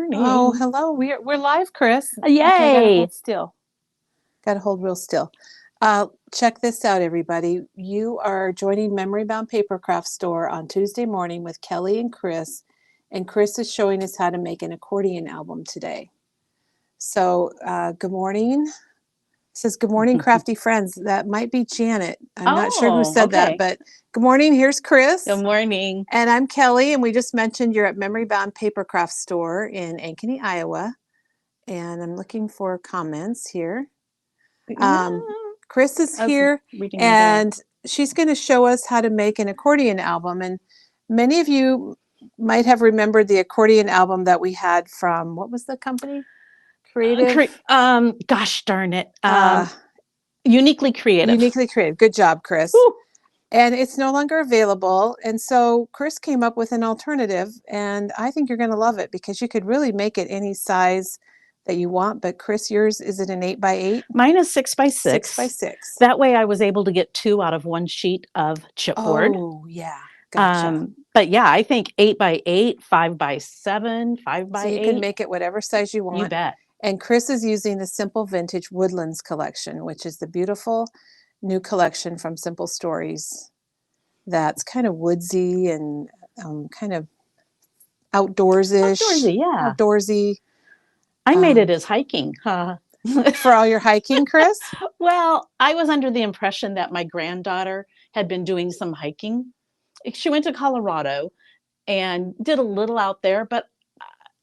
morning. Oh, hello. We're live, Chris. Yay. Okay, I gotta hold still. Gotta hold real still. Check this out, everybody. You are joining Memory Bound Papercraft Store on Tuesday morning with Kelly and Chris is showing us how to make an accordion album today. So, good morning. It says, good morning, crafty friends. That might be Janet. I'm not sure who said that, but good morning. Here's Chris. Good morning. And I'm Kelly, and we just mentioned you're at Memory Bound Papercraft Store in Ankeny, Iowa. And I'm looking for comments here. Chris is here, and she's going to show us how to make an accordion album. And many of you might have remembered the accordion album that we had from, what was the company? Creative? Gosh darn it. Uniquely Creative. Uniquely Creative. Good job, Chris. Woo. And it's no longer available. And so Chris came up with an alternative, and I think you're going to love it because you could really make it any size that you want. But Chris, yours, is it an 8x8? Mine is 6x6. 6x6. That way I was able to get 2 out of 1 sheet of chipboard. Oh, yeah. Gotcha. But yeah, I think 8x8, 5x7, 5x8. So you can make it whatever size you want. You bet. And Chris is using the Simple Vintage Woodlands collection, which is the beautiful new collection from Simple Stories that's kind of woodsy and kind of outdoors-ish. Outdoorsy, yeah. Outdoorsy. I made it as hiking. For all your hiking, Chris? Well, I was under the impression that my granddaughter had been doing some hiking. She went to Colorado and did a little out there, but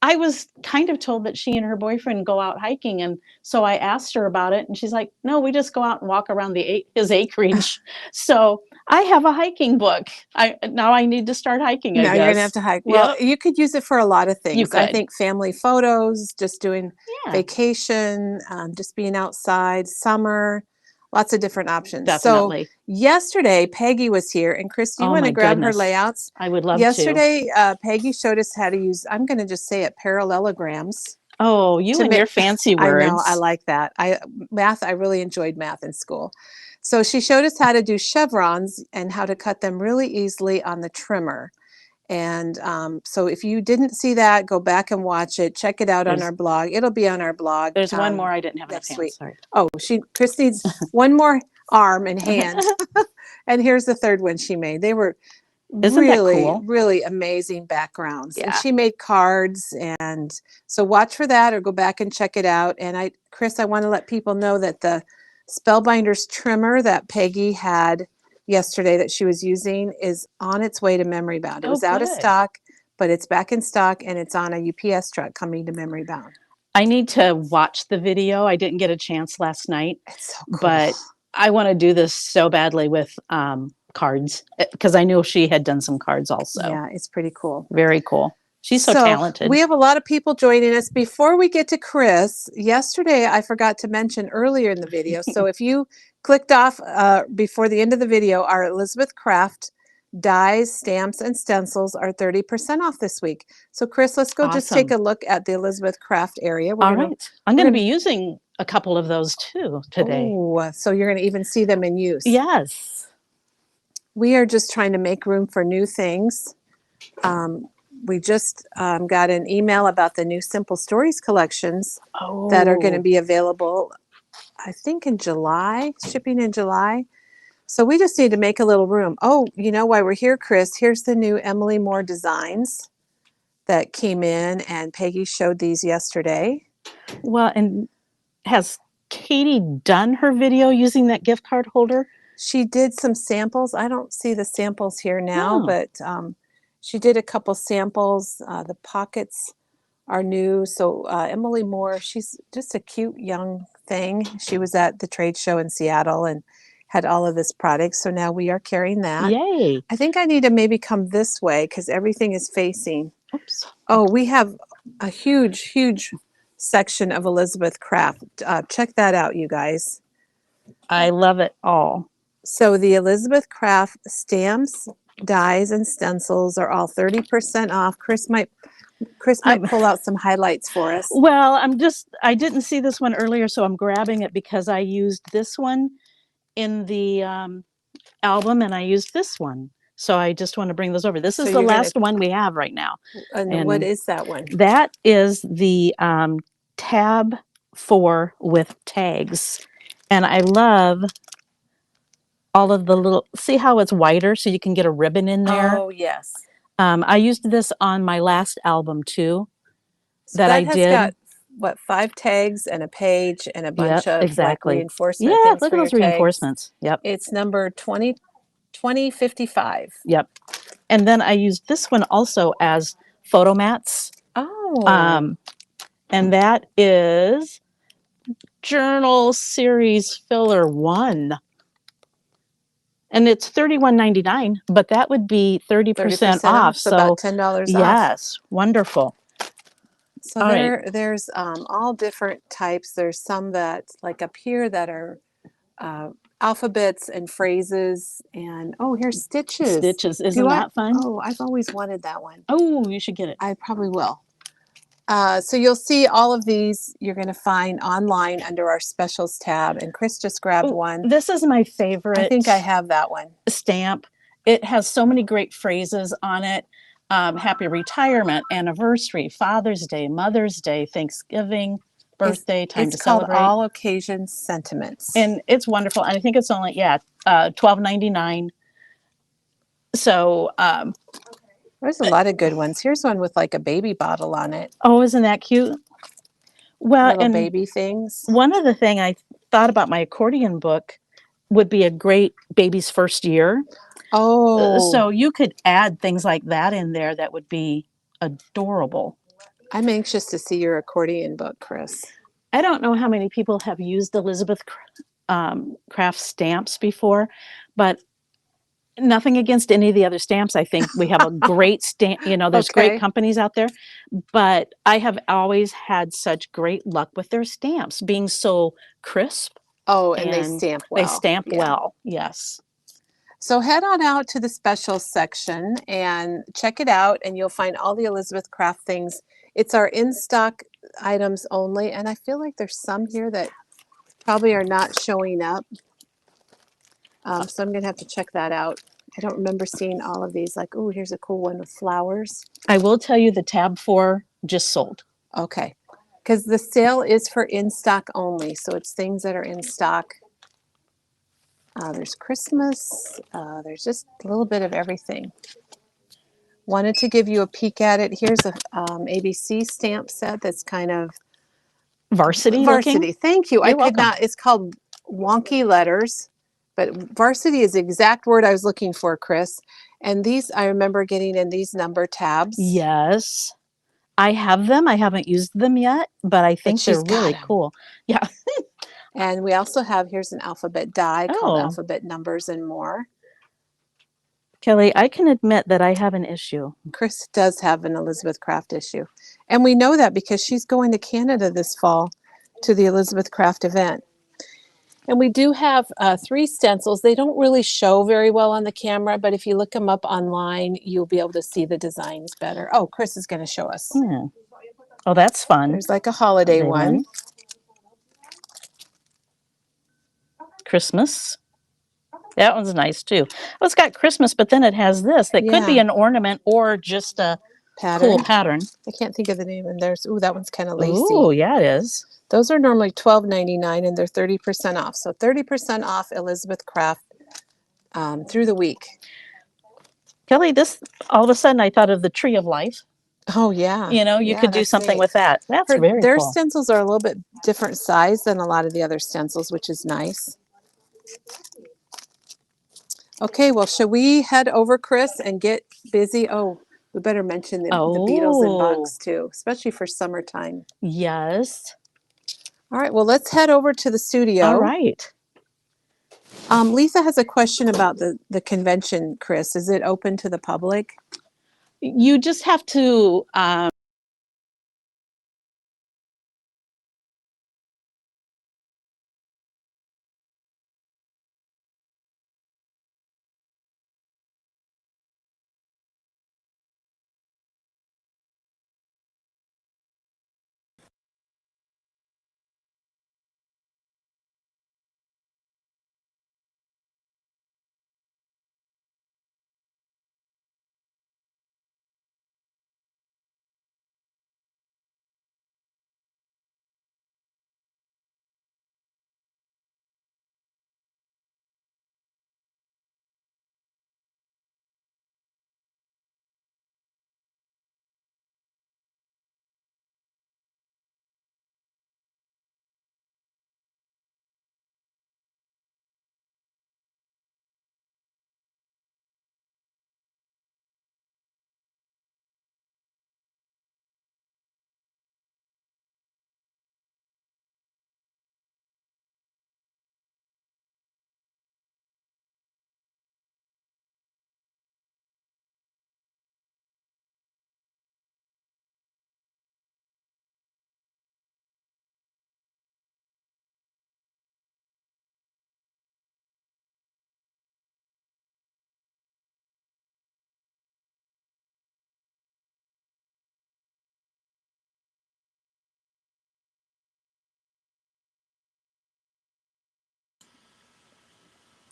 I was kind of told that she and her boyfriend go out hiking. And so I asked her about it, and she's like, no, we just go out and walk around his acreage. So I have a hiking book. Now I need to start hiking, I guess. You're going to have to hike. Well, you could use it for a lot of things. You could. I think family photos, just doing vacation, just being outside, summer, lots of different options. Definitely. So yesterday, Peggy was here. And Chris, do you want to grab her layouts? I would love yesterday, Peggy showed us how to use, I'm going to just say it, parallelograms. Oh, you and your fancy words. I know, I like that. I really enjoyed math in school. So she showed us how to do chevrons and how to cut them really easily on the trimmer. And so if you didn't see that, go back and watch it. Check it out on our blog. It'll be on our blog. There's one more I didn't have enough hands. Sorry. Oh, Chris needs one more arm and hand. And here's the third one she made. They were really amazing backgrounds. Yeah. And she made cards. And so watch for that or go back and check it out. And Chris, I want to let people know that the Spellbinders trimmer that Peggy had yesterday that she was using is on its way to Memory Bound. It was out of stock, but it's back in stock, and it's on a UPS truck coming to Memory Bound. I need to watch the video. I didn't get a chance last night. It's so cool. But I want to do this so badly with cards because I knew she had done some cards also. Yeah, it's pretty cool. Very cool. She's so talented. We have a lot of people joining us. Before we get to Chris, yesterday I forgot to mention earlier in the video. So if you clicked off before the end of the video, our Elizabeth Craft dies, stamps, and stencils are 30% off this week. So Chris, let's go just take a look at the Elizabeth Craft area. All right. I'm going to be using a couple of those too today. Oh, so you're going to even see them in use. Yes. We are just trying to make room for new things. We just got an email about the new Simple Stories collections that are going to be available, I think, in July, shipping in July. So we just need to make a little room. Oh, you know why we're here, Chris? Here's the new Emily Moore designs that came in, and Peggy showed these yesterday. Well, and has Katie done her video using that gift card holder? She did some samples. I don't see the samples here now, but she did a couple samples. The pockets are new. So Emily Moore, she's just a cute young thing. She was at the trade show in Seattle and had all of this product. So now we are carrying that. Yay. I think I need to maybe come this way because everything is facing. Oops. Oh, we have a huge section of Elizabeth Craft. Check that out, you guys. I love it all. So the Elizabeth Craft stamps, dies, and stencils are all 30% off. Chris might pull out some highlights for us. Well, I didn't see this one earlier, so I'm grabbing it because I used this one in the album and I used this one. So I just want to bring those over. This So is the you're last one we have right now. And what is that one? That is the tab 4 with tags. And I love all of the little, see how it's wider so you can get a ribbon in there? Oh, yes. I used this on my last album too. So that has got, what, 5 tags and a page and a bunch of exactly. like reinforcement Yeah, things look for at your those reinforcements. tags. Yep. It's number 2055. Yep. And then I used this one also as photo mats. Oh. And that is Journal Series Filler 1. And it's $31.99, but that would be 30% off. So about $10 off. Yes, wonderful. So there's all different types. There's some that, like up here, that are alphabets and phrases. And oh, here's stitches. Stitches, isn't that fun? Oh, I've always wanted that one. Oh, you should get it. I probably will. So you'll see all of these you're going to find online under our specials tab. And Chris just grabbed one. This is my favorite. I think I have that one. Stamp. It has so many great phrases on it. Happy retirement, anniversary, Father's Day, Mother's Day, Thanksgiving, birthday, time to celebrate. It's called All Occasion Sentiments. And it's wonderful. And I think it's only, $12.99. So there's a lot of good ones. Here's one with like a baby bottle on it. Oh, isn't that cute? Well, little baby things. One other thing I thought about my accordion book would be a great baby's first year. Oh. So you could add things like that in there that would be adorable. I'm anxious to see your accordion book, Chris. I don't know how many people have used Elizabeth Craft stamps before, but nothing against any of the other stamps. I think we have a great stamp, there's great companies out there, but I have always had such great luck with their stamps being so crisp. Oh, and they stamp well. They stamp well, yes. So head on out to the specials section and check it out, and you'll find all the Elizabeth Craft things. It's our in-stock items only, and I feel like there's some here that probably are not showing up. So I'm going to have to check that out. I don't remember seeing all of these. Like, oh, here's a cool one with flowers. I will tell you the tab 4 just sold. Okay. Because the sale is for in-stock only. So it's things that are in stock. There's Christmas. There's just a little bit of everything. Wanted to give you a peek at it. Here's a ABC stamp set that's kind of varsity looking. Thank you. It's called Wonky Letters. But varsity is the exact word I was looking for, Chris. And these, I remember getting in these number tabs. Yes. I have them. I haven't used them yet, but I think they're really cool. Yeah. And we also have, here's an alphabet die called Alphabet Numbers and More. Kelly, I can admit that I have an issue. Chris does have an Elizabeth Craft issue. And we know that because she's going to Canada this fall to the Elizabeth Craft event. And we do have 3 stencils. They don't really show very well on the camera, but if you look them up online, you'll be able to see the designs better. Oh, Chris is going to show us. Yeah. Oh, that's fun. There's like a holiday one. Christmas. That one's nice too. Well, it's got Christmas, but then it has this that could be an ornament or just a cool pattern. I can't think of the name. And there's, that one's kind of lacy. Oh, yeah, it is. Those are normally $12.99 and they're 30% off. So 30% off Elizabeth Craft through the week. Kelly, all of a sudden I thought of the Tree of Life. Oh, yeah. You could do something with that. That's very cool. Their stencils are a little bit different size than a lot of the other stencils, which is nice. Okay, well, should we head over, Chris, and get busy? Oh, we better mention the Beatles and Bugs, too, especially for summertime. Yes. All right, well, let's head over to the studio. All right. Lisa has a question about the convention, Chris. Is it open to the public? You just have to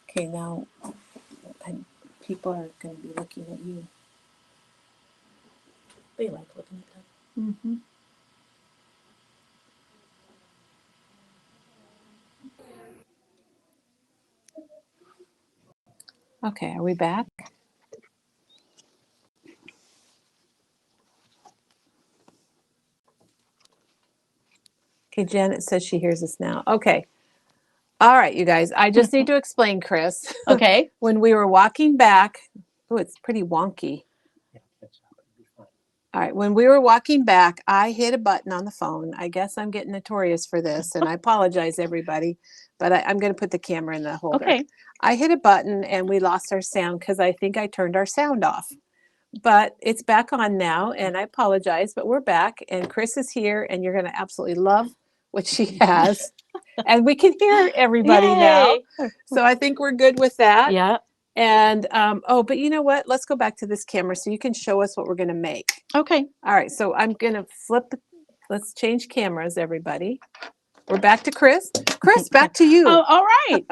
Okay, now people are going to be looking at you. They like looking at that. Mm-hmm. Okay, are we back? Okay, Janet says she hears us now. Okay. All right, you guys. I just need to explain, Chris. Okay. When we were walking back, oh, it's pretty wonky. All right, when we were walking back, I hit a button on the phone. I guess I'm getting notorious for this, and I apologize, everybody, but I'm going to put the camera in the holder. Okay. I hit a button, and we lost our sound because I think I turned our sound off. But it's back on now, and I apologize, but we're back, and Chris is here, and you're going to absolutely love what she has. And we can hear everybody now. So I think we're good with that. Yeah. And, oh, but you know what? Let's go back to this camera so you can show us what we're going to make. Okay. All right. So I'm going to flip. Let's change cameras, everybody. We're back to Chris. Chris, back to you. Oh, all right.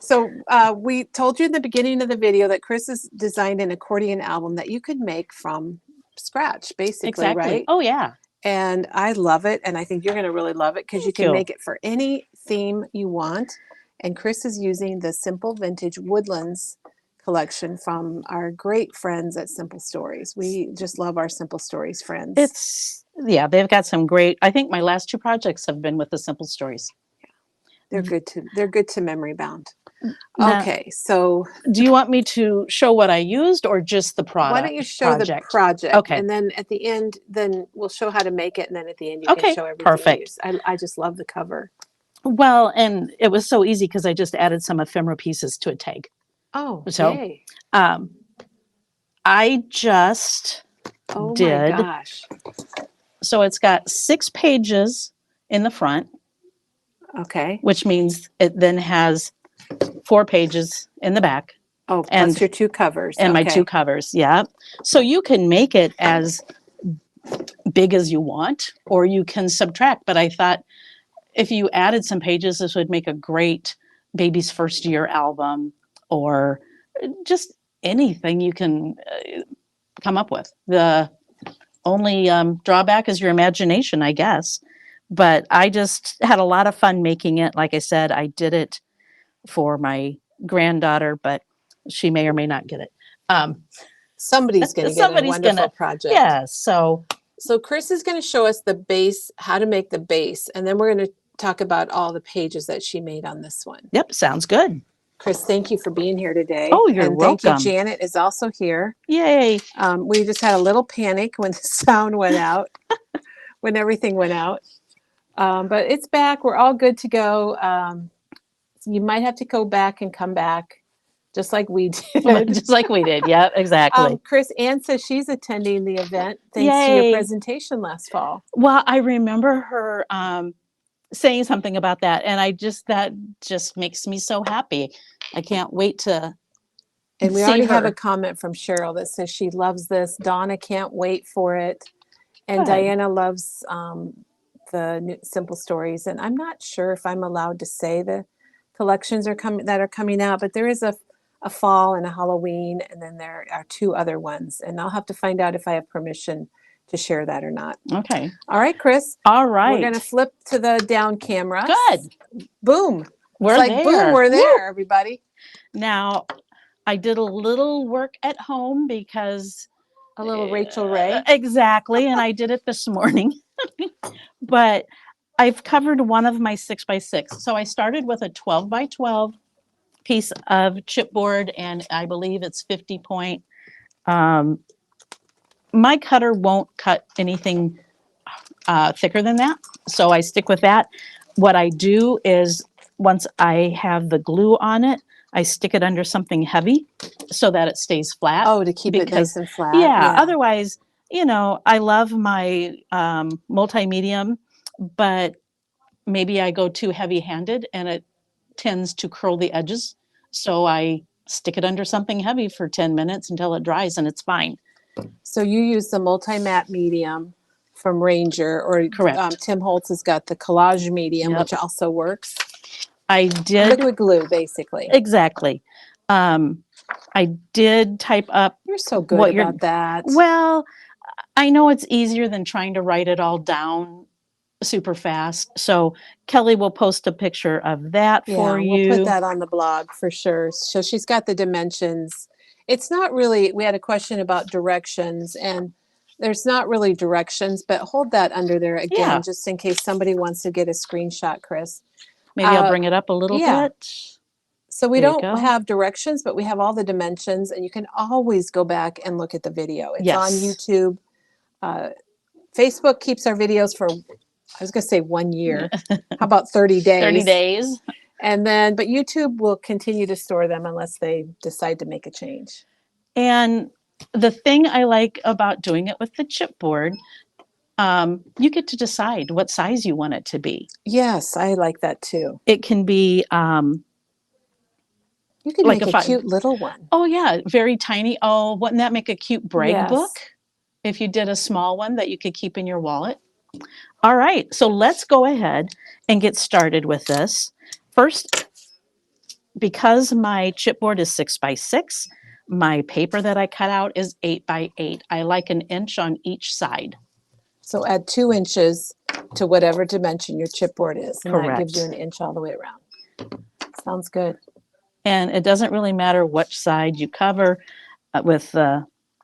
So we told you in the beginning of the video that Chris has designed an accordion album that you could make from scratch, basically, Exactly. right? Oh, yeah. And I love it. And I think you're going to really love it because you can make it for any theme you want. And Chris is using the Simple Vintage Woodlands collection from our great friends at Simple Stories. We just love our Simple Stories friends. Yeah, they've got some great, I think my last 2 projects have been with the Simple Stories. They're good to memory bound. Now, okay, so do you want me to show what I used or just the product? Why don't you show the project? Okay. And then at the end, then we'll show how to make it. And then at the end, you can show everything. Perfect. I just love the cover. Well, and it was so easy because I just added some ephemera pieces to a tag. Oh, so yay. I just did. My gosh. So it's got 6 pages in the front. Okay. Which means it then has 4 pages in the back. Oh, and your 2 covers. And my 2 covers, yeah. So you can make it as big as you want, or you can subtract. But I thought if you added some pages, this would make a great baby's first year album, or just anything you can come up with. The only drawback is your imagination, I guess. But I just had a lot of fun making it. Like I said, I did it for my granddaughter, but she may or may not get it. Somebody's going to get a wonderful project. Yeah. So Chris is going to show us the base, how to make the base, and then we're going to talk about all the pages that she made on this one. Yep. Sounds good. Chris, thank you for being here today. Oh, you're welcome. Thank you. Janet is also here. Yay. We just had a little panic when the sound went out, when everything went out. But it's back. We're all good to go. You might have to go back and come back, just like we did. Just like we did. Yeah, exactly. Chris, Ann says she's attending the event thanks to your presentation last fall. Well, I remember her saying something about that, and that just makes me so happy. I can't wait to And we already have a comment from Cheryl that says she loves this. Donna can't wait for it. And Good. Diana loves the new Simple Stories. And I'm not sure if I'm allowed to say the collections are coming out, but there is a fall and a Halloween, and then there are 2 other ones. And I'll have to find out if I have permission to share that or not. Okay. All right, Chris. All right. We're going to flip to the down camera. Good. Boom. We're there. Boom, we're there, everybody. Now, I did a little work at home because a little Rachel Ray. Exactly. And I did it this morning. But I've covered one of my 6x6. So I started with a 12x12 piece of chipboard, and I believe it's 50 point. My cutter won't cut anything thicker than that, so I stick with that. What I do is once I have the glue on it, I stick it under something heavy so that it stays flat. Oh, to keep it nice and flat. Yeah, otherwise, I love my multi-medium, but maybe I go too heavy-handed and it tends to curl the edges. So I stick it under something heavy for 10 minutes until it dries, and it's fine. So you use the multi-matte medium from Ranger, or correct. Tim Holtz has got the collage medium, which also works. I did. Liquid glue, basically. Exactly. I did type up. You're so good about that. Well, I know it's easier than trying to write it all down super fast. So Kelly will post a picture of that for you. We'll put that on the blog for sure. So she's got the dimensions. It's not really, we had a question about directions, and there's not really directions, but hold that under there again, just in case somebody wants to get a screenshot, Chris. Maybe I'll bring it up a little bit. So we don't have directions, but we have all the dimensions, and you can always go back and look at the video. It's on YouTube. Facebook keeps our videos for, I was going to say 1 year. How about 30 days? 30 days. And then, but YouTube will continue to store them unless they decide to make a change. And the thing I like about doing it with the chipboard, you get to decide what size you want it to be. Yes, I like that too. It can be you can like make a cute little one. Oh yeah, very tiny. Oh, wouldn't that make a cute brag book? If you did a small one that you could keep in your wallet. All right, so let's go ahead and get started with this. First, because my chipboard is 6x6, my paper that I cut out is 8x8. I like an inch on each side. So add 2 inches to whatever dimension your chipboard is. And Correct. That gives you an inch all the way around. Sounds good. And it doesn't really matter which side you cover with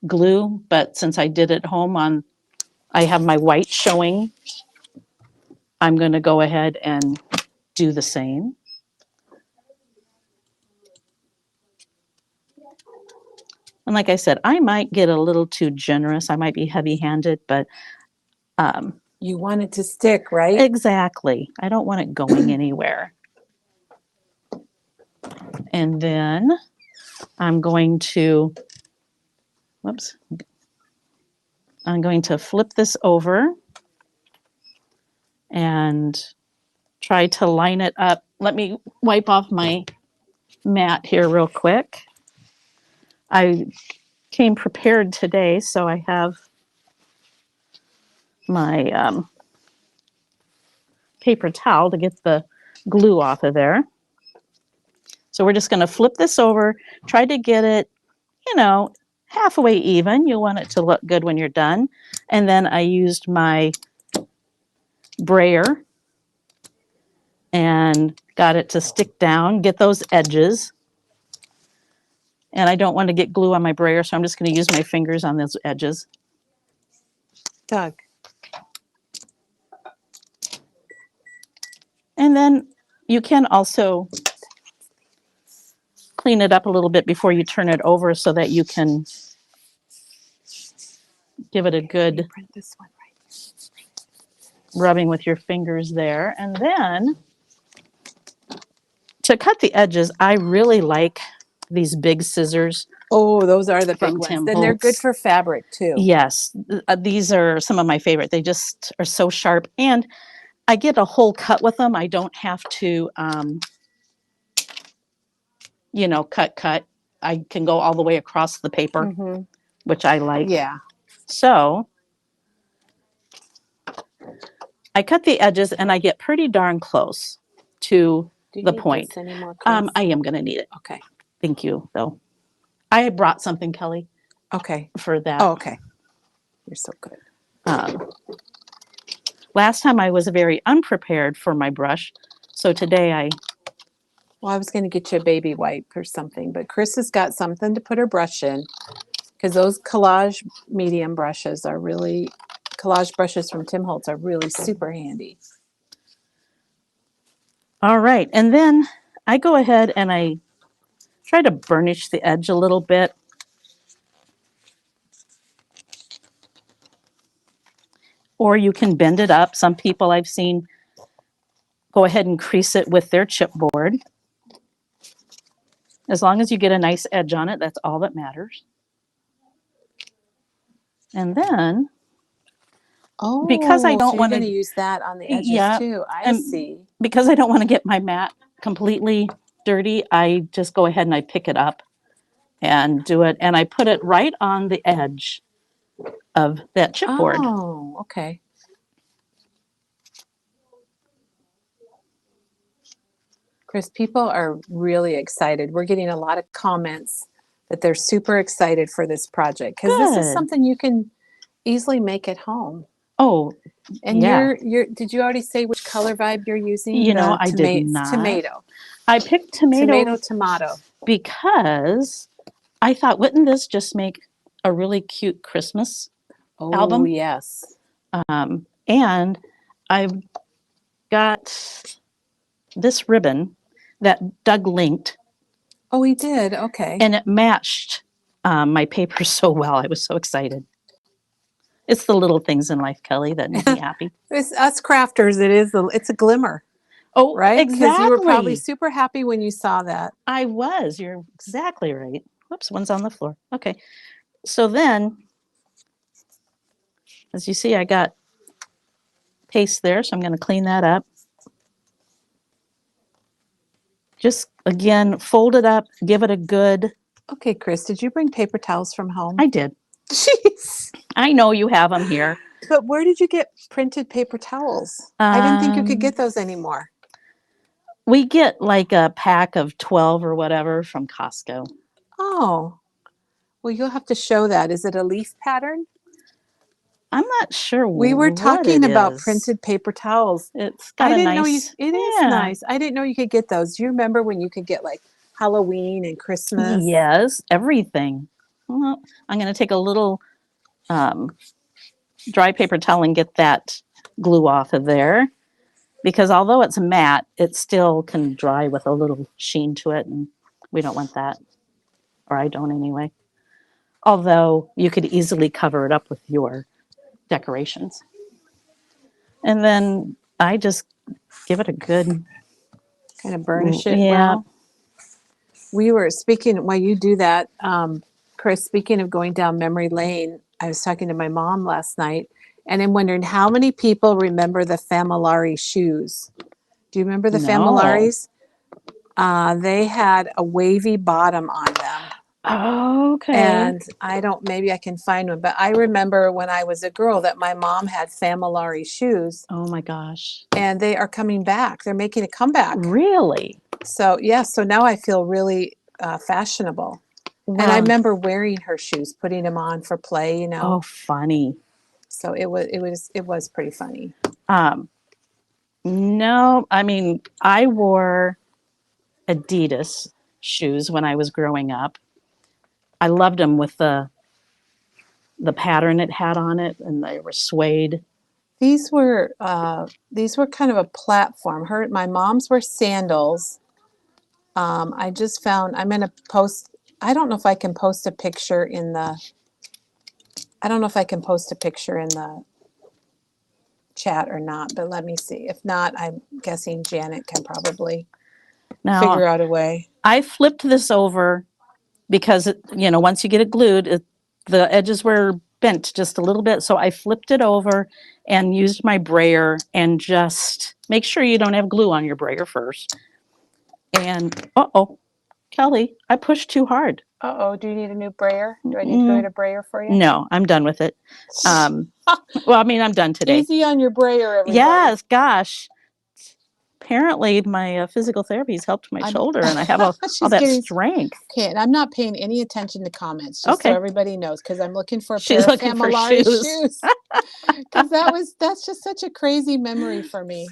glue, but since I did it home I have my white showing, I'm going to go ahead and do the same. And like I said, I might get a little too generous. I might be heavy-handed, but you want it to stick, right? Exactly. I don't want it going anywhere. And then I'm going to, I'm going to flip this over and try to line it up. Let me wipe off my mat here real quick. I came prepared today, so I have my paper towel to get the glue off of there. So we're just going to flip this over, try to get it, halfway even. You want it to look good when you're done. And then I used my brayer and got it to stick down, get those edges. And I don't want to get glue on my brayer, so I'm just going to use my fingers on those edges. Doug. And then you can also clean it up a little bit before you turn it over so that you can give it a good rubbing with your fingers there. And then to cut the edges, I really like these big scissors. Oh, those are the big ones. Then they're good for fabric too. Yes, these are some of my favorite. They just are so sharp, and I get a whole cut with them. I don't have to, cut. I can go all the way across the paper, which I like. Yeah. So I cut the edges, and I get pretty darn close to the point. I am going to need it. Okay. Thank you, though. I brought something, Kelly. Okay. For that. Oh, okay. You're so good. Last time I was very unprepared for my brush, so today Well, I was going to get you a baby wipe or something, but Chris has got something to put her brush in, because those collage medium brushes are really, collage brushes from Tim Holtz are really super handy. All right, and then I go ahead and I try to burnish the edge a little bit. Or you can bend it up. Some people I've seen go ahead and crease it with their chipboard. As long as you get a nice edge on it, that's all that matters. And then, because I don't want to use that on the edges too. I see. Because I don't want to get my mat completely dirty, I just go ahead and I pick it up and do it. And I put it right on the edge of that chipboard. Oh, okay. Chris, people are really excited. We're getting a lot of comments that they're super excited for this project because this is something you can easily make at home. Oh, and you're did you already say which color vibe you're using? You know, I did not. Tomato. I picked tomato because I thought, wouldn't this just make a really cute Christmas album? Oh, yes. And I've got this ribbon that Doug linked. Oh, he did? Okay. And it matched my paper so well. I was so excited. It's the little things in life, Kelly, that make me happy. It's us crafters. It's a glimmer. Oh, right? Exactly. Because you were probably super happy when you saw that. I was. You're exactly right. Whoops, one's on the floor. Okay. So then, as you see, I got paste there, so I'm going to clean that up. Just, again, fold it up, give it a good... Okay, Chris, did you bring paper towels from home? I did. Jeez. I know you have them here. But where did you get printed paper towels? I didn't think you could get those anymore. We get like a pack of 12 or whatever from Costco. Oh. Well, you'll have to show that. Is it a leaf pattern? I'm not sure. We were talking about printed paper towels. It's got a nice... It is nice. I didn't know you could get those. Do you remember when you could get like Halloween and Christmas? Yes, everything. Well, I'm going to take a little dry paper towel and get that glue off of there. Because although it's matte, it still can dry with a little sheen to it. And we don't want that. Or I don't anyway. Although you could easily cover it up with your decorations. And then I just give it a good... Kind of burnish it well. We were speaking, while you do that, Chris, speaking of going down memory lane, I was talking to my mom last night, and I'm wondering how many people remember the Familari shoes. Do you remember the Familaris? They had a wavy bottom on them. Oh, okay. And maybe I can find one, but I remember when I was a girl that my mom had Familari shoes. Oh my gosh. And they are coming back. They're making a comeback. Really? So, so now I feel really fashionable. Wow. And I remember wearing her shoes, putting them on for play, Oh, funny. So it was pretty funny. No, I mean, I wore Adidas shoes when I was growing up. I loved them with the pattern it had on it, and they were suede. These were kind of a platform. My mom's were sandals. I just found, I'm going to post, I don't know if I can post a picture in the chat or not, but let me see. If not, I'm guessing Janet can probably figure out a way. I flipped this over because, once you get it glued, the edges were bent just a little bit. So I flipped it over and used my brayer, and just make sure you don't have glue on your brayer first. And, Kelly, I pushed too hard. Do you need a new brayer? Do I need to go get a brayer for you? No, I'm done with it. Well, I mean, I'm done today. Easy on your brayer, everybody. Yes, gosh. Apparently, my physical therapy has helped my shoulder, and I have all that strength. Okay, and I'm not paying any attention to comments, just so everybody knows, because I'm looking for a pair of looking for shoes. Because that's just such a crazy memory for me.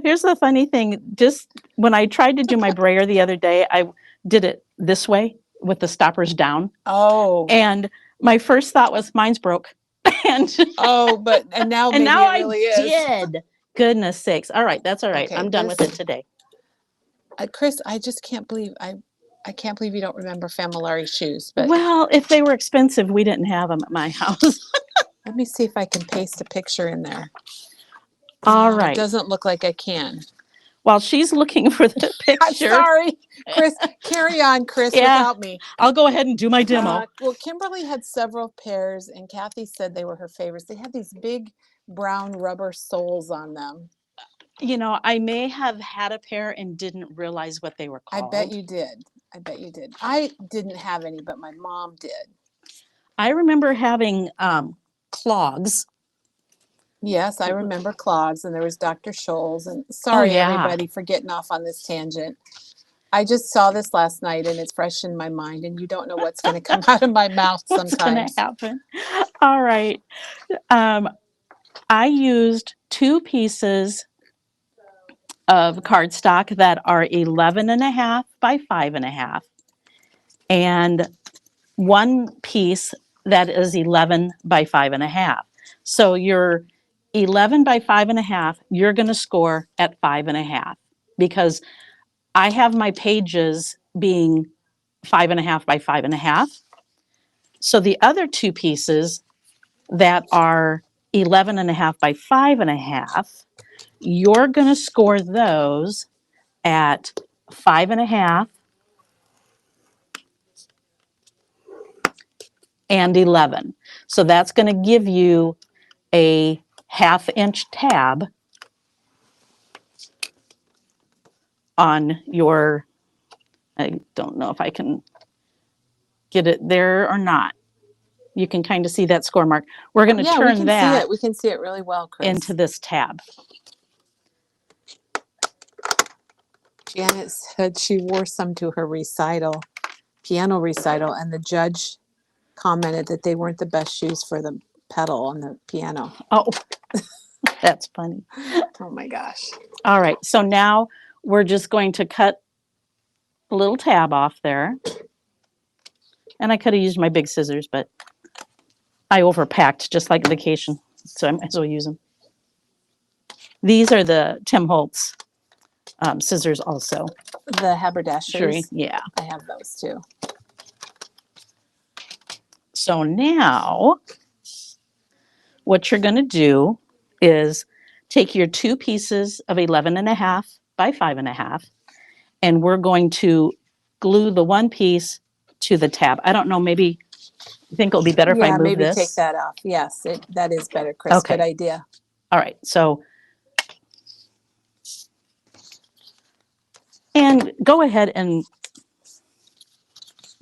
Here's the funny thing. Just when I tried to do my brayer the other day, I did it this way with the stoppers down. Oh. And my first thought was, mine's broke. And now maybe it really is. Did. Goodness sakes. All right, that's all right. Okay, I'm done with it today. Chris, I just can't believe I can't believe you don't remember Familari shoes. But well, if they were expensive, we didn't have them at my house. Let me see if I can paste a picture in there. All right. It doesn't look like I can. While she's looking for the picture. I'm sorry, Chris. Carry on, Chris, without me. I'll go ahead and do my demo. Well, Kimberly had several pairs, and Kathy said they were her favorites. They had these big brown rubber soles on them. I may have had a pair and didn't realize what they were called. I bet you did. I didn't have any, but my mom did. I remember having clogs. Yes, I remember clogs, and there was Dr. Scholl's. And Oh, sorry, yeah. everybody, for getting off on this tangent. I just saw this last night, and it's fresh in my mind, and you don't know what's going to come out of my mouth What's going to sometimes. happen? All right. I used 2 pieces of cardstock that are 11.5 by 5.5, and 1 piece that is 11 by 5.5. So your 11 by 5.5, you're going to score at 5.5 because I have my pages being 5.5 by 5.5. So the other 2 pieces that are 11.5 by 5.5, you're going to score those at 5.5 and 11. So that's going to give you a 1/2 inch tab on your, I don't know if I can get it there or not. You can kind of see that score mark. We're going to Yeah, we turn can see that it. We can see it really well, Chris. into this tab. Janet said she wore some to her recital, piano recital, and the judge commented that they weren't the best shoes for the pedal on the piano. Oh, that's funny. Oh my gosh. All right, so now we're just going to cut a little tab off there. And I could have used my big scissors, but I overpacked just like vacation, so I might as well use them. These are the Tim Holtz scissors also. The haberdashers? Yeah. I have those too. So now what you're going to do is take your 2 pieces of 11.5 by 5.5, and we're going to glue the 1 piece to the tab. I don't know, maybe you think it'll be better if I move maybe this? take that off. Yes, that is better, Chris. Okay. Good idea. All right, so, and go ahead and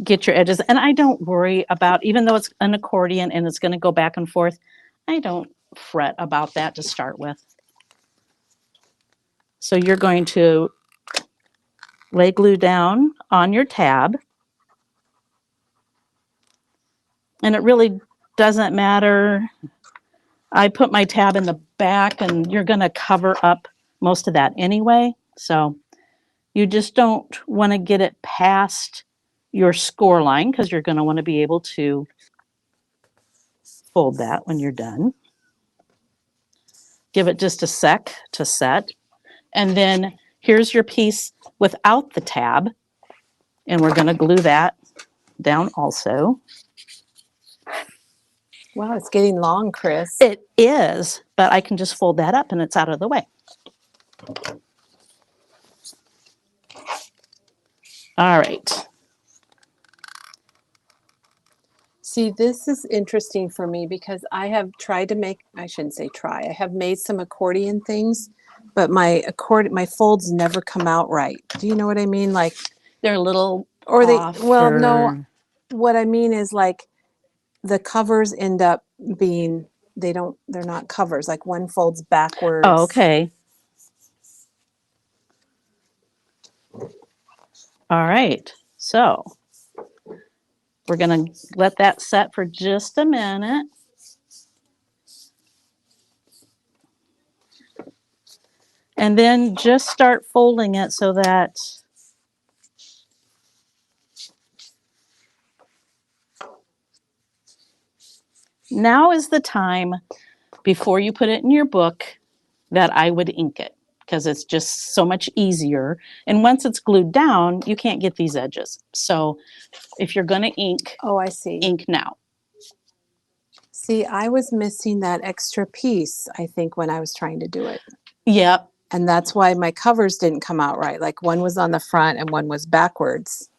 get your edges. And I don't worry about, even though it's an accordion and it's going to go back and forth, I don't fret about that to start with. So you're going to lay glue down on your tab. And it really doesn't matter. I put my tab in the back, and you're going to cover up most of that anyway. So you just don't want to get it past your score line because you're going to want to be able to fold that when you're done. Give it just a sec to set. And then here's your piece without the tab. And we're going to glue that down also. Wow, it's getting long, Chris. It is, but I can just fold that up and it's out of the way. All right. See, this is interesting for me because I have tried to make, I shouldn't say try, I have made some accordion things, but my folds never come out right. Do you know what I mean? Like they're a little off. Well, no, what I mean is like the covers end up being, they're not covers. Like one folds backwards. Oh, okay. All right. So we're going to let that set for just a minute. And then just start folding it so that now is the time before you put it in your book that I would ink it, because it's just so much easier. And once it's glued down, you can't get these edges. So if you're going to ink, oh, I see. Ink now. See, I was missing that extra piece, I think, when I was trying to do it. Yep. And that's why my covers didn't come out right. Like one was on the front and one was backwards.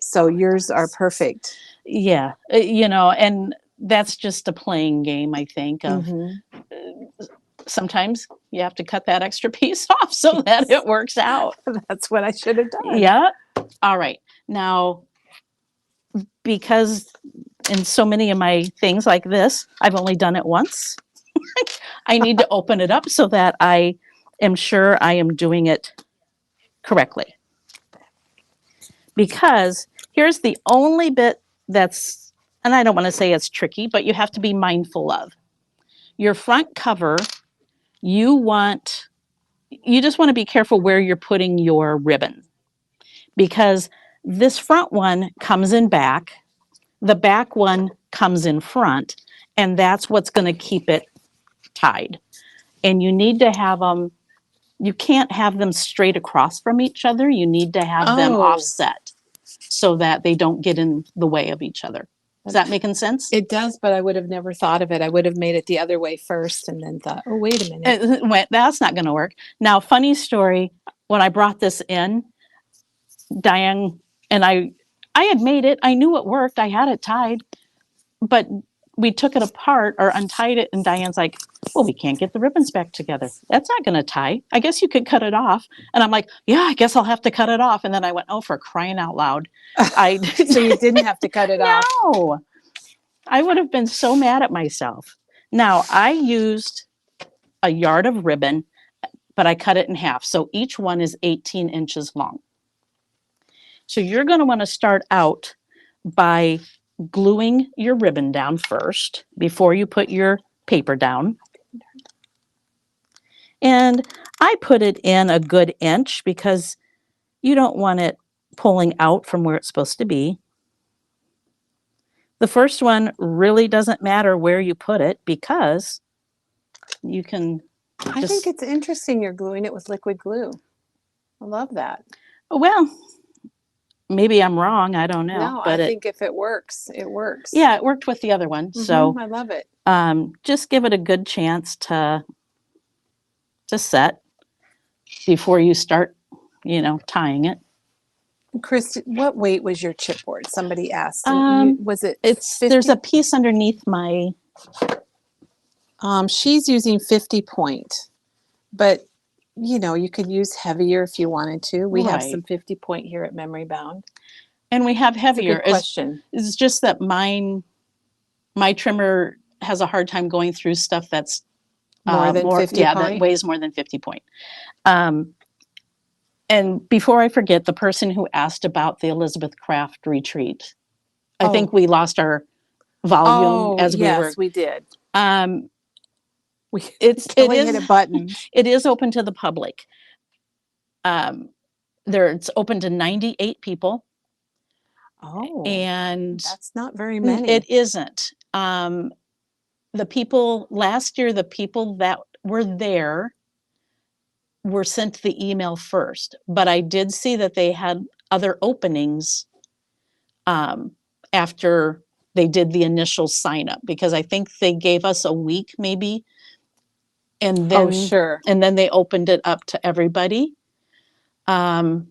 So yours are perfect. Yeah. You know, and that's just a playing game, I think, of sometimes you have to cut that extra piece off so that it works out. That's what I should have done. Yeah. All right. Now, because in so many of my things like this, I've only done it once. I need to open it up so that I am sure I am doing it correctly. Because here's the only bit that's, and I don't want to say it's tricky, but you have to be mindful of. Your front cover, you just want to be careful where you're putting your ribbon. Because this front one comes in back, the back one comes in front, and that's what's going to keep it tied. And you need to have them, you can't have them straight across from each other. You need to have them offset so that they don't get in the way of each other. Is that making sense? It does, but I would have never thought of it. I would have made it the other way first and then thought, oh, wait a minute. That's not going to work. Now, funny story, when I brought this in, Diane and I had made it. I knew it worked. I had it tied, but we took it apart or untied it, and Diane's like, well, we can't get the ribbons back together. That's not going to tie. I guess you could cut it off. And I'm like, yeah, I guess I'll have to cut it off. And then I went, oh, for crying out loud. So you didn't have to cut it off? No. I would have been so mad at myself. Now, I used a yard of ribbon, but I cut it in half. So each one is 18 inches long. So you're going to want to start out by gluing your ribbon down first before you put your paper down. And I put it in a good inch because you don't want it pulling out from where it's supposed to be. The first one really doesn't matter where you put it because you can I think it's interesting you're gluing it with liquid glue. I love that. Well, maybe I'm wrong. I don't know. No, but I think if it works, it works. Yeah, it worked with the other one. So I love it. Just give it a good chance to set before you start, tying it. Chris, what weight was your chipboard? Somebody asked. Was it? There's a piece underneath my. She's using 50 point, but you could use heavier if you wanted to. We have some 50 point here at Memory Bound, and we have heavier. That's a good question. It's just that my trimmer has a hard time going through stuff that's more than 50 yeah, point? That weighs more than 50 point. And before I forget, the person who asked about the Elizabeth Craft retreat, I think we lost our volume as we were. Yes, we did. It hit a button. It is open to the public. It's open to 98 people. Oh, and that's not very many. It isn't. The people that were there were sent the email first, but I did see that they had other openings after they did the initial sign up, because I think they gave us a week maybe, and then and then they opened it up to everybody. And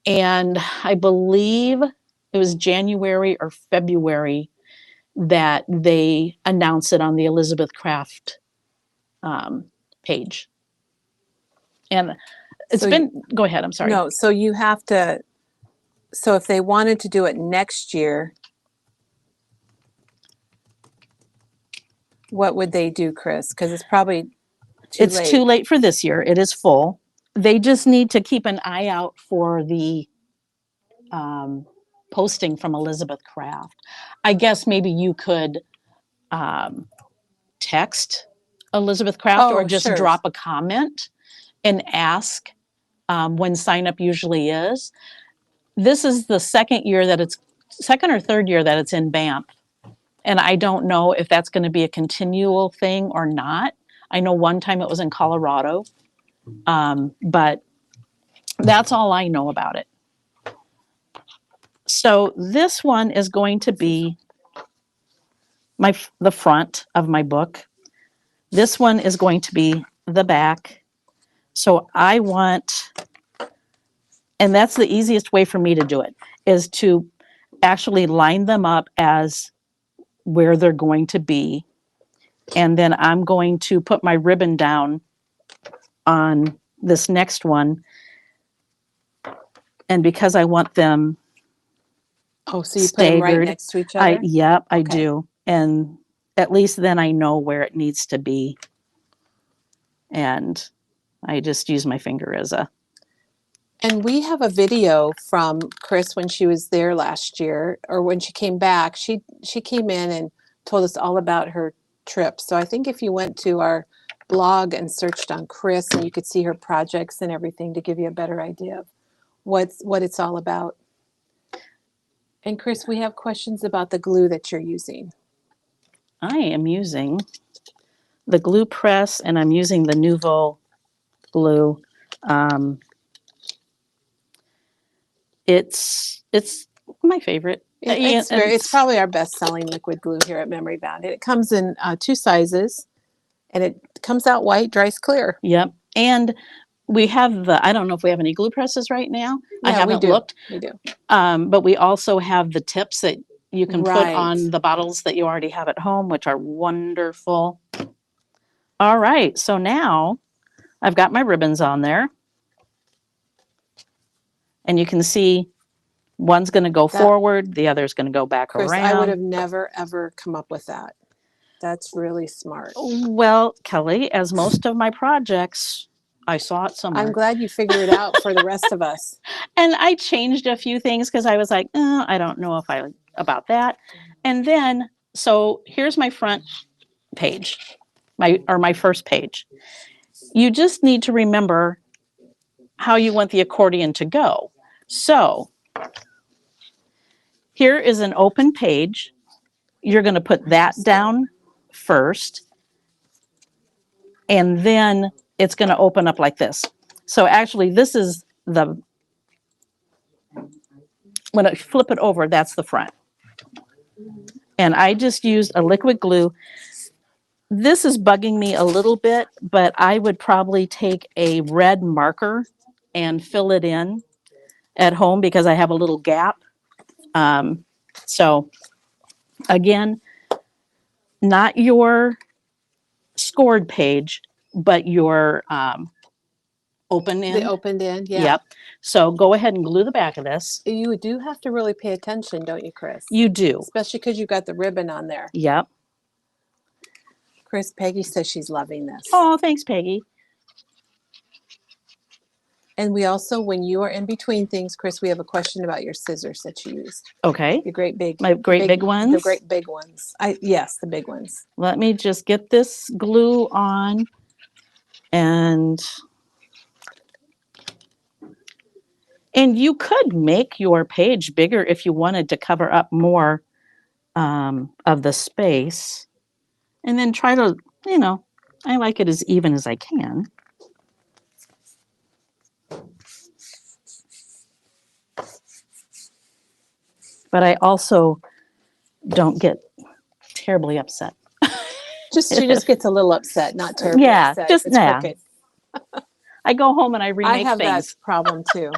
I believe it was January or February that they announced it on the Elizabeth Craft page. And go ahead, I'm sorry. No, so you have to, so if they wanted to do it next year, what would they do, Chris? Because it's probably too late. It's too late for this year. It is full. They just need to keep an eye out for the posting from Elizabeth Craft. I guess maybe you could text Elizabeth Craft or just drop a comment and ask when sign up usually is. This is the second or third year that it's in Banff. And I don't know if that's going to be a continual thing or not. I know one time it was in Colorado, but that's all I know about it. So this one is going to be the front of my book. This one is going to be the back. So I want, and that's the easiest way for me to do it, is to actually line them up as where they're going to be. And then I'm going to put my ribbon down on this next one. And because I want them so you put them right next to each other? I do. And at least then I know where it needs to be. And I just use my finger as a... And we have a video from Chris when she was there last year, or when she came back. She came in and told us all about her trip. So I think if you went to our blog and searched on Chris, and you could see her projects and everything to give you a better idea of what it's all about. And Chris, we have questions about the glue that you're using. I am using the glue press, and I'm using the Nouveau glue. It's my favorite. It's probably our best-selling liquid glue here at Memory Bound. It comes in 2 sizes, and it comes out white, dries clear. Yep. And we have I don't know if we have any glue presses right now. Yeah, I haven't looked. We do. But we also have the tips that you can put Right. on the bottles that you already have at home, which are wonderful. All right. So now I've got my ribbons on there. And you can see one's going to go forward, the other's going to go back Chris, around. I would have never, ever come up with that. That's really smart. Well, Kelly, as most of my projects, I saw it somewhere. I'm glad you figured it out for the rest of us. And I changed a few things because I was like, I don't know if about that. And then, so here's my front page, my first page. You just need to remember how you want the accordion to go. So here is an open page. You're going to put that down first, and then it's going to open up like this. So actually, this is when I flip it over, that's the front. And I just used a liquid glue. This is bugging me a little bit, but I would probably take a red marker and fill it in at home because I have a little gap. So again, not your scored page, but your open end. The opened end, yeah. Yep. So go ahead and glue the back of this. You do have to really pay attention, don't you, Chris? You do. Especially because you've got the ribbon on there. Yep. Chris, Peggy says she's loving this. Oh, thanks, Peggy. And we also, when you are in between things, Chris, we have a question about your scissors that you used. Okay. Your great big. My great big ones? The great big ones. Yes, the big ones. Let me just get this glue on. And you could make your page bigger if you wanted to cover up more of the space. And then try to, I like it as even as I can. But I also don't get terribly upset. She just gets a little upset, not terribly upset. Just now. Yeah. I go home and I remake things. I have that problem too.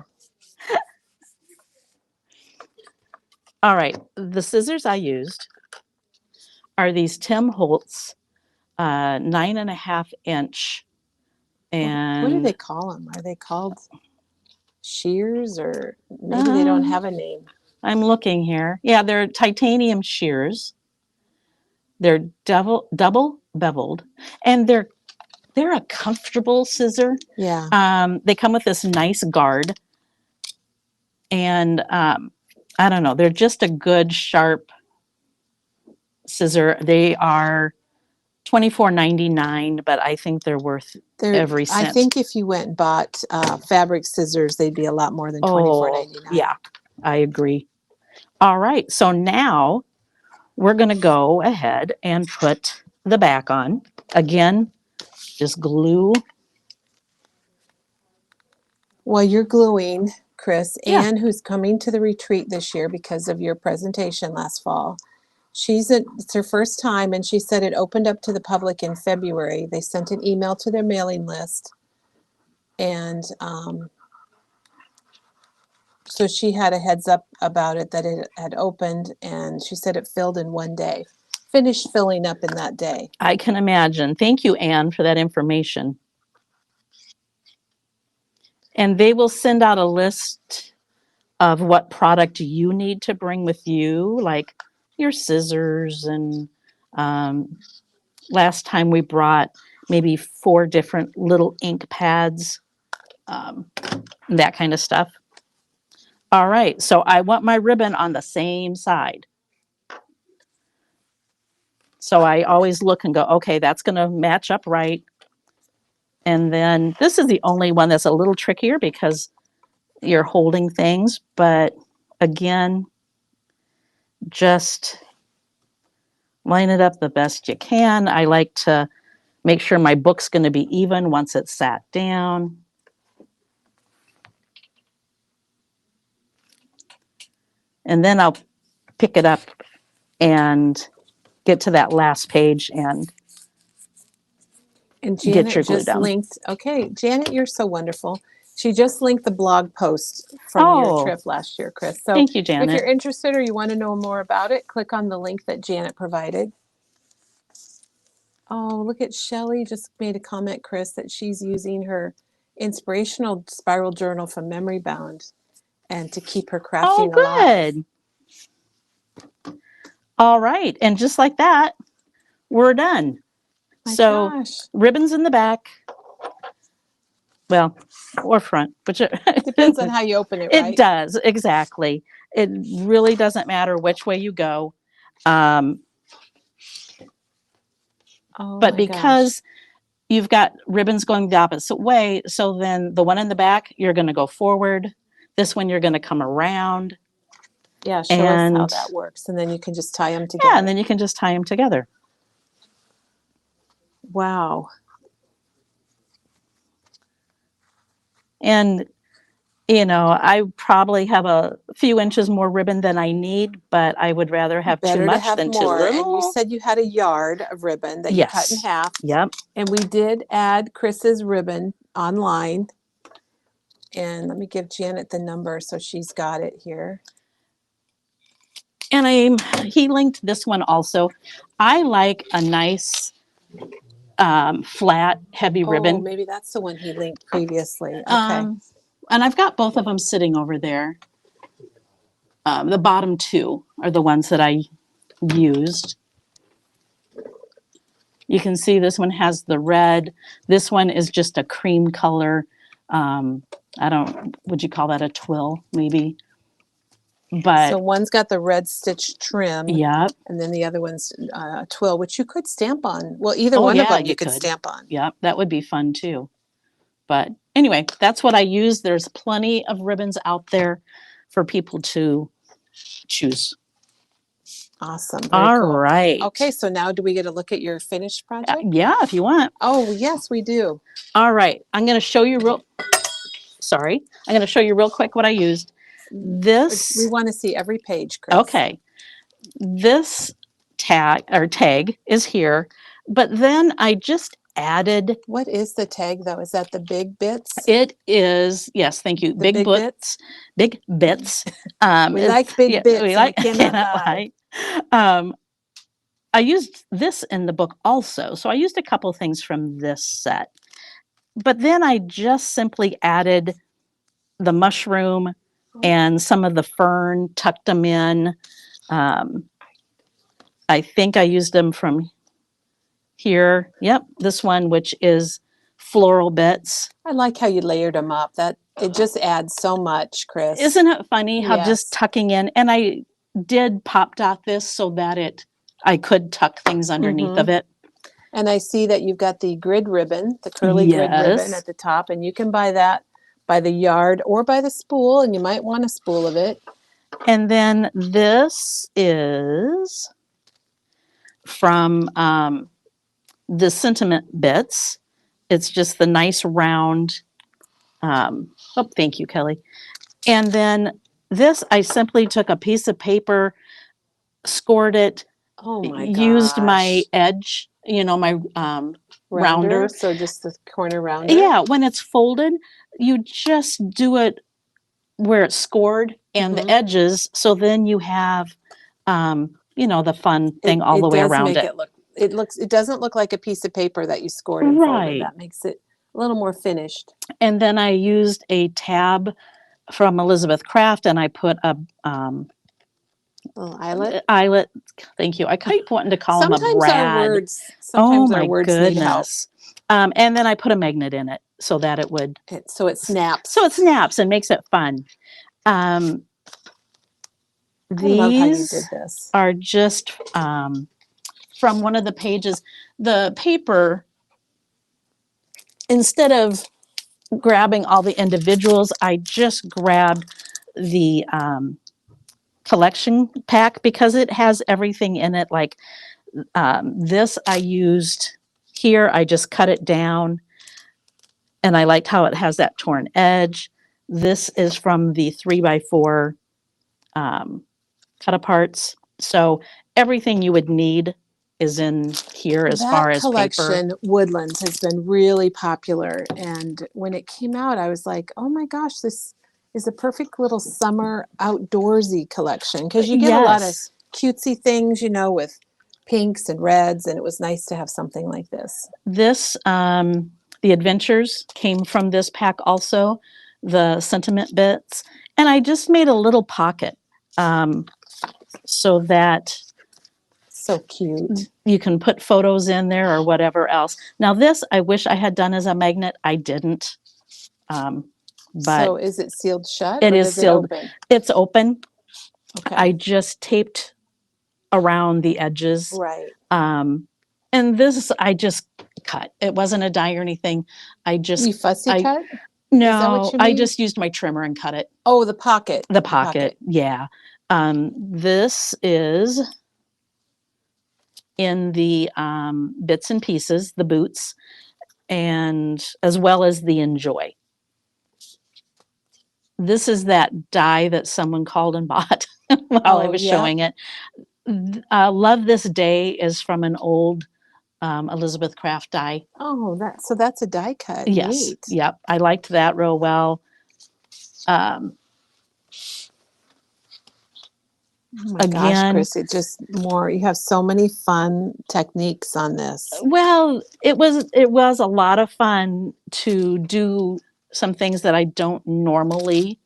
All right. The scissors I used are these Tim Holtz 9.5 inch. And what do they call them? Are they called shears, or maybe they don't have a name? I'm looking here. Yeah, they're titanium shears. They're double beveled, and they're a comfortable scissor. Yeah. They come with this nice guard, and I don't know. They're just a good sharp scissor. They are $24.99, but I think they're worth every cent. I think if you went and bought fabric scissors, they'd be a lot more than $24.99. Yeah, I agree. All right, so now we're going to go ahead and put the back on. Again, just glue. While you're gluing, Chris, Anne, who's coming to the retreat this year because of your presentation last fall, it's her first time, and she said it opened up to the public in February. They sent an email to their mailing list, and so she had a heads up about it, that it had opened, and she said it filled in one day. Finished filling up in that day. I can imagine. Thank you, Anne, for that information. And they will send out a list of what product you need to bring with you, like your scissors and Last time we brought maybe 4 different little ink pads, that kind of stuff. All right, so I want my ribbon on the same side. So I always look and go, okay, that's going to match up right. And then this is the only one that's a little trickier because you're holding things. But again, just line it up the best you can. I like to make sure my book's going to be even once it's sat down. And then I'll pick it up and get to that last page and Janet get your glue just down. linked. Okay, Janet, you're so wonderful. She just linked the blog post from your trip last year, Chris. So thank you, Janet. If you're interested or you want to know more about it, click on the link that Janet provided. Oh, look at Shelly just made a comment, Chris, that she's using her inspirational spiral journal from Memory Bound and to keep her crafting alive. All right. And just like that, we're done. So gosh. Ribbons in the back. Well, or front, but depends on how you open it, right? It does, exactly. It really doesn't matter which way you go. But because you've got ribbons going the opposite way, so then the one in the back, you're going to go forward. This one, you're going to come around. Yeah, show us how that works. And then you can just tie them together. Yeah, and then you can just tie them together. Wow. And, you know, I probably have a few inches more ribbon than I need, but I would rather have too much than too little. And you said you had a yard of ribbon that you cut in half. Yep. And we did add Chris's ribbon online. And let me give Janet the number so she's got it here. And he linked this one also. I like a nice flat, heavy ribbon. Maybe that's the one he linked previously. Okay. And I've got both of them sitting over there. The bottom 2 are the ones that I used. You can see this one has the red. This one is just a cream color. Would you call that a twill, maybe? But so one's got the red stitch trim. Yep. And then the other one's a twill, which you could stamp on. Well, either one of them you could stamp on. Yep, that would be fun too. But anyway, that's what I use. There's plenty of ribbons out there for people to choose. Awesome. All right. Okay, so now do we get a look at your finished project? Yeah, if you want. Oh, yes, we do. All right. I'm going to show you I'm going to show you real quick what I used. We want to see every page, Chris. Okay. This tag is here, but then I just added. What is the tag though? Is that the big bits? It is. Yes, thank you. Big bits. Big bits. We like big bits. We like. I used this in the book also, so I used a couple things from this set, but then I just simply added the mushroom and some of the fern, tucked them in. I think I used them from here. Yep, this one, which is floral bits. I like how you layered them up. It just adds so much, Chris. Isn't it funny how just tucking in? And I did pop dot this so that I could tuck things underneath of it. And I see that you've got the grid ribbon, the curly grid ribbon at the top, and you can buy that by the yard or by the spool, and you might want a spool of it. And then this is from the Sentiment Bits. It's just the nice round. Thank you, Kelly. And then this, I simply took a piece of paper, scored it, used my edge, my rounder. So just the corner rounder? Yeah, when it's folded, you just do it where it's scored and the edges, so then you have, the fun thing all the way around it. It doesn't look like a piece of paper that you scored and folded. That makes it a little more finished. And then I used a tab from Elizabeth Craft, and I put a Little eyelet. Eyelet. Thank you. I keep wanting to call them a brad. Sometimes our my words need help. goodness. And then I put a magnet in it so that it would. So it snaps. So it snaps and makes it fun. These are just from one of the pages. The paper, instead of grabbing all the individuals, I just grabbed the collection pack because it has everything in it. Like this I used here, I just cut it down and I liked how it has that torn edge. This is from the 3x4 cut aparts. So everything you would need is in here as far as collection, paper. Woodlands has been really popular. And when it came out, I was like, oh my gosh, this is a perfect little summer outdoorsy collection. Because you get a lot of cutesy things, you know, with pinks and reds. And it was nice to have something like this. This, the adventures came from this pack also, the sentiment bits. And I just made a little pocket so that so cute. You can put photos in there or whatever else. Now this, I wish I had done as a magnet. I didn't. But so is it sealed shut? It is sealed. Open? It's open. Okay. I just taped around the edges. Right. And this, I just cut. It wasn't a die or anything. I just... You fussy cut? No, I just used my trimmer and cut it. Oh, the pocket. The pocket, yeah. This is in the bits and pieces, the boots, and as well as the enjoy. This is that die that someone called and bought while I was showing it. Love This Day is from an old Elizabeth Craft die. Oh, so that's a die cut. Yes. Neat. Yep. I liked that real well. Oh my gosh, Chrissy, just more. You have so many fun techniques on this. Well, it was a lot of fun to do some things that I don't normally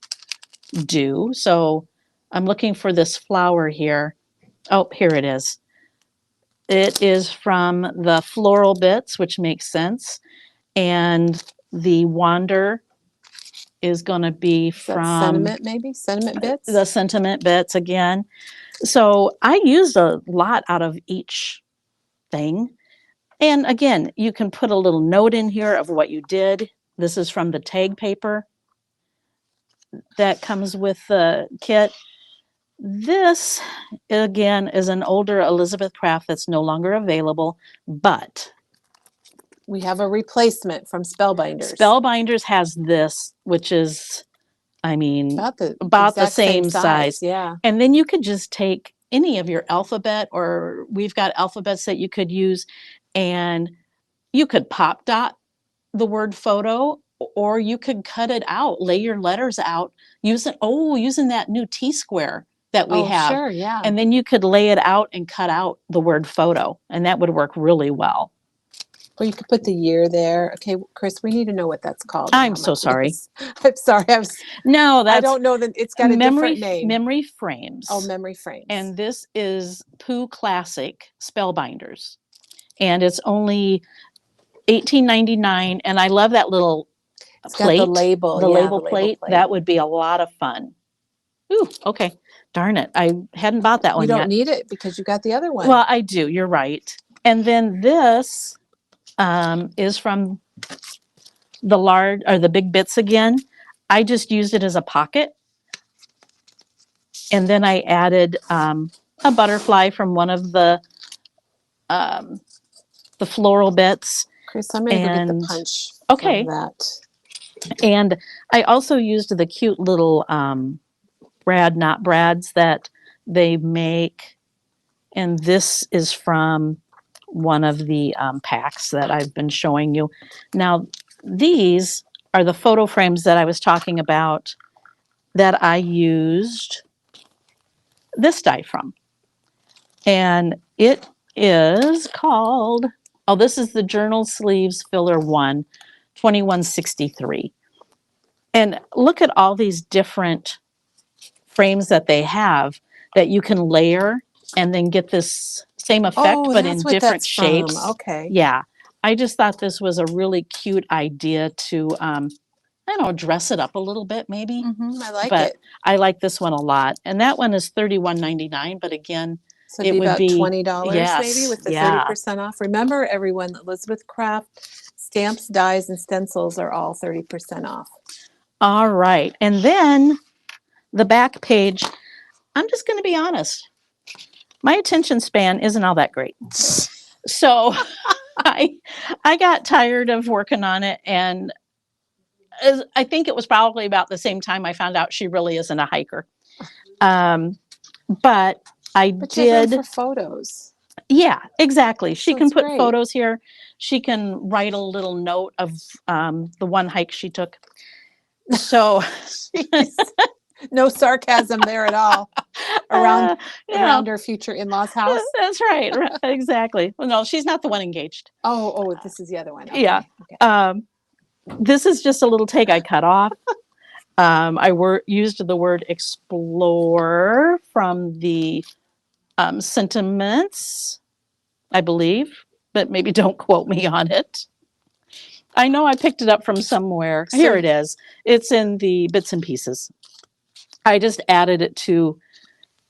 do. So I'm looking for this flower here. Oh, here it is. It is from the floral bits, which makes sense. And the wander is going to be from sentiment, maybe sentiment bits. The sentiment bits again. So I used a lot out of each thing. And again, you can put a little note in here of what you did. This is from the tag paper that comes with the kit. This, again, is an older Elizabeth Craft that's no longer available, but we have a replacement from Spellbinders. Spellbinders has this, which is, I mean, about the same size. Yeah. And then you could just take any of your alphabet, or we've got alphabets that you could use, and you could pop dot the word photo, or you could cut it out, lay your letters out, using that new T-square that we have. Sure, yeah. And then you could lay it out and cut out the word photo, and that would work really well. Or you could put the year there. Okay, Chris, we need to know what that's called. I'm so sorry. I'm sorry. I don't know that it's got a different name. Memory frames. Oh, memory frames. And this is Pooh Classic Spellbinders. And it's only $18.99. And I love that little plate. Got the label. The label plate. That would be a lot of fun. Ooh, okay. Darn it. I hadn't bought that one yet. You don't need it because you got the other one. Well, I do. You're right. And then this is from the big bits again. I just used it as a pocket. And then I added a butterfly from one of the floral bits. Chris, I'm going to go get the punch. Okay. That. And I also used the cute little Brad Not Brads that they make. And this is from one of the packs that I've been showing you. Now, these are the photo frames that I was talking about that I used this die from. And it is called, this is the Journal Sleeves Filler 1, 2163. And look at all these different frames that they have. that you can layer and then get this same effect, but in different shapes. Okay. Yeah. I just thought this was a really cute idea to, I don't know, dress it up a little bit maybe. I like But it. I like this one a lot. And that one is $31.99, but again, So it'd be about $20 yes, maybe with the yeah. 30% off. Remember, everyone, Elizabeth Craft stamps, dies, and stencils are all 30% off. All right. And then the back page, I'm just going to be honest. My attention span isn't all that great. So I got tired of working on it, and I think it was probably about the same time I found out she really isn't a hiker. But did for photos. Yeah, exactly. She can put great. photos here. She can write a little note of the one hike she took. So no sarcasm there at all around her future in-laws house. That's right. Exactly. Well, no, she's not the one engaged. Oh, this is the other one. Okay. Yeah. Okay. This is just a little take I cut off. I used the word explore from the sentiments, I believe, but maybe don't quote me on it. I know I picked it up from somewhere. Here it is. It's in the bits and pieces. I just added it to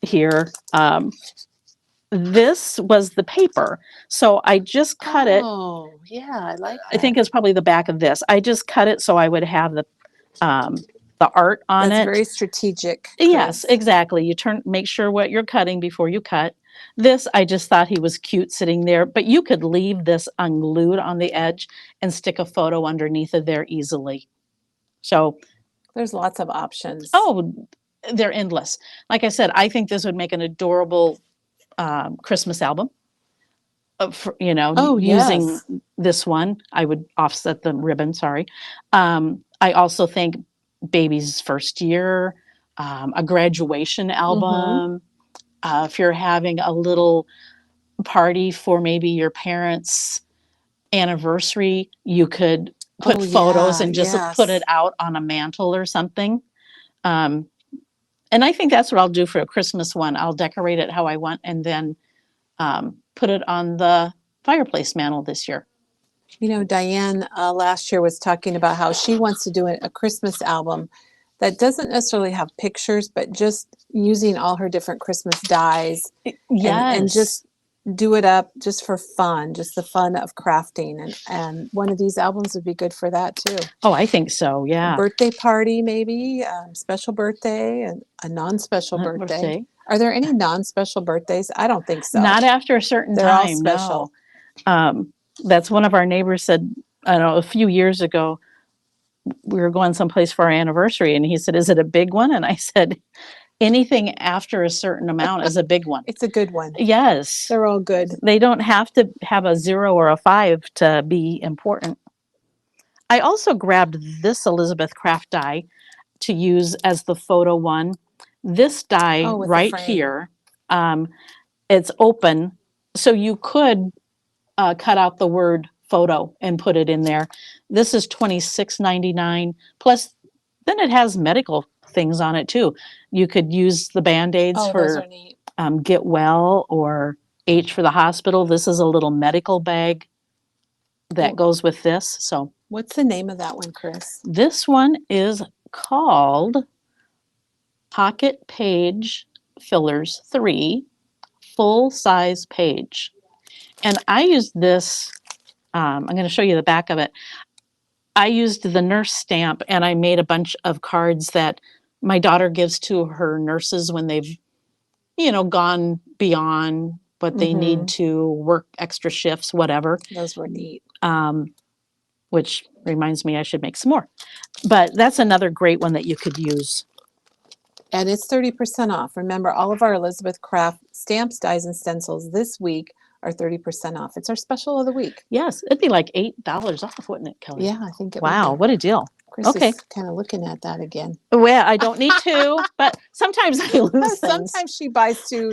here. This was the paper. So I just cut it. Oh, yeah, I like that. I think it's probably the back of this. I just cut it so I would have the art on it. That's very strategic. Yes, exactly. You make sure what you're cutting before you cut. This, I just thought he was cute sitting there, but you could leave this unglued on the edge and stick a photo underneath of there easily. So there's lots of options. Oh, they're endless. Like I said, I think this would make an adorable Christmas album. Using this one, I would offset the ribbon. Sorry. I also think baby's first year, a graduation album. If you're having a little party for maybe your parents' anniversary, you could put photos and just put it out on a mantle or something. And I think that's what I'll do for a Christmas one. I'll decorate it how I want and then put it on the fireplace mantle this year. You know, Diane last year was talking about how she wants to do a Christmas album that doesn't necessarily have pictures, but just using all her different Christmas dies. Yes. And just do it up just for fun, just the fun of crafting. And one of these albums would be good for that too. Oh, I think so. Yeah. A birthday party, maybe, special birthday and a non-special birthday. Are there any non-special birthdays? I don't think so. Not after a certain They're time. All special. No. That's one of our neighbors said, I don't know, a few years ago, we were going someplace for our anniversary, and he said, "Is it a big one?" And I said, "Anything after a certain amount is a big one." It's a good one. Yes. They're all good. They don't have to have a 0 or a 5 to be important. I also grabbed this Elizabeth Craft die to use as the photo one. This die right here, it's open, so you could cut out the word photo and put it in there. This is $26.99. Plus, then it has medical things on it too. You could use the Band-Aids for get well, or H for the hospital. This is a little medical bag that goes with this. So, what's the name of that one, Chris? This one is called Pocket Page Fillers 3 Full Size Page. And I used this, I'm going to show you the back of it. I used the nurse stamp, and I made a bunch of cards that my daughter gives to her nurses when they've, gone beyond what they need to work extra shifts, whatever. Those were neat. Which reminds me I should make some more. But that's another great one that you could use. And it's 30% off. Remember, all of our Elizabeth Craft stamps, dies, and stencils this week are 30% off. It's our special of the week. Yes, it'd be like $8 off, wouldn't it, Kelly? Yeah, I think it would. Wow, what a deal. Chris is kind of looking at that again. Well, I don't need two, but sometimes I lose things. Sometimes she buys two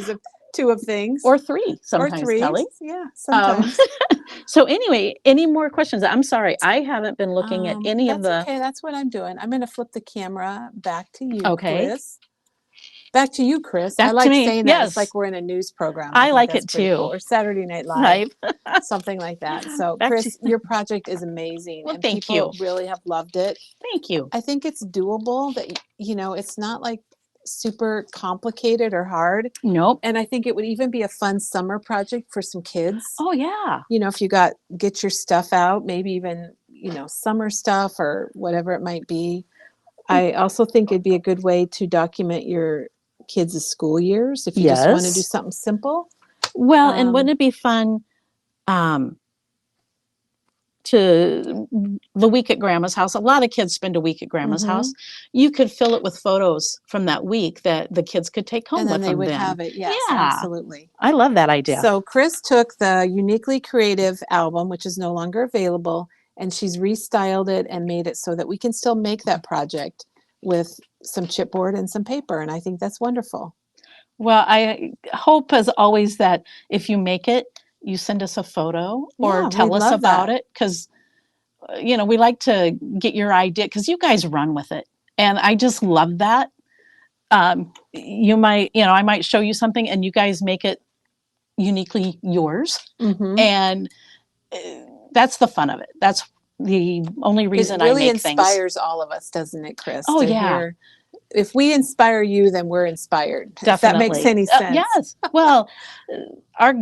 of things. Or three, sometimes, or three. Kelly. Yeah, sometimes. So anyway, any more questions? I'm sorry, I haven't been looking at any of the... Okay, that's what I'm doing. I'm going to flip the camera back to you, Okay. Chris. Back to you, Chris. Back I to like me. saying that. It's Yes. like we're in a news program. I think like that's it pretty too. cool. Or Saturday Night Live, something like that. So, Back Chris, to- your project is amazing, Well, and thank people you. really have loved it. Thank you. I think it's doable. That it's not like super complicated or hard. Nope. And I think it would even be a fun summer project for some kids. Oh yeah. If you get your stuff out, maybe even summer stuff or whatever it might be. I also think it'd be a good way to document your kids' school years if you just want to do something simple. Well, and wouldn't it be fun to the week at Grandma's house? A lot of kids spend a week at Grandma's house. You could fill it with photos from that week that the kids could take home and then with they them would then. have it. Yes, Yeah. absolutely. I love that idea. So Chris took the Uniquely Creative album, which is no longer available, and she's restyled it and made it so that we can still make that project with some chipboard and some paper. And I think that's wonderful. Well, I hope as always that if you make it, you send us a photo or tell us about it, because we like to get your idea, because you guys run with it, and I just love that. You might, I might show you something and you guys make it uniquely yours, and that's the fun of it. That's the only reason I make things. It really inspires all of us, doesn't it, Chris? Oh yeah. If we inspire you, then we're inspired. Definitely. If that makes any sense. Yes. Well, our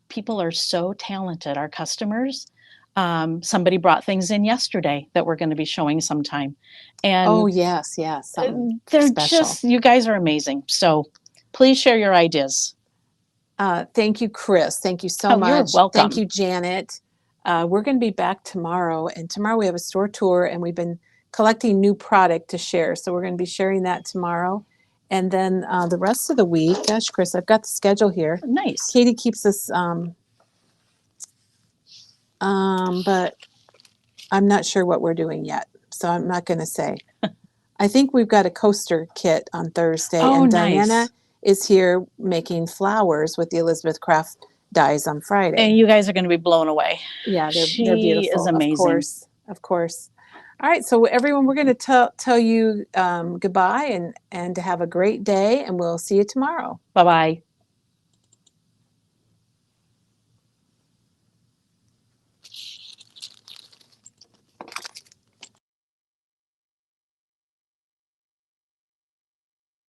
people are so talented. Our customers. Somebody brought things in yesterday that we're going to be showing sometime, and oh yes, they're special. just, you guys are amazing. So please share your ideas. Thank you, Chris. Thank you so much. You're welcome. Thank you, Janet. We're going to be back tomorrow, and tomorrow we have a store tour, and we've been collecting new product to share. So we're going to be sharing that tomorrow. And then the rest of the week, gosh, Chris, I've got the schedule here. Nice. Katie keeps us, but I'm not sure what we're doing yet. So I'm not going to say. I think we've got a coaster kit on Thursday. Oh, and nice. Diana is here making flowers with the Elizabeth Craft dies on Friday. And you guys are going to be blown away. Yeah, they're beautiful. She is amazing. Of course. All right, so everyone, we're going to tell you goodbye and to have a great day, and we'll see you tomorrow. Bye-bye.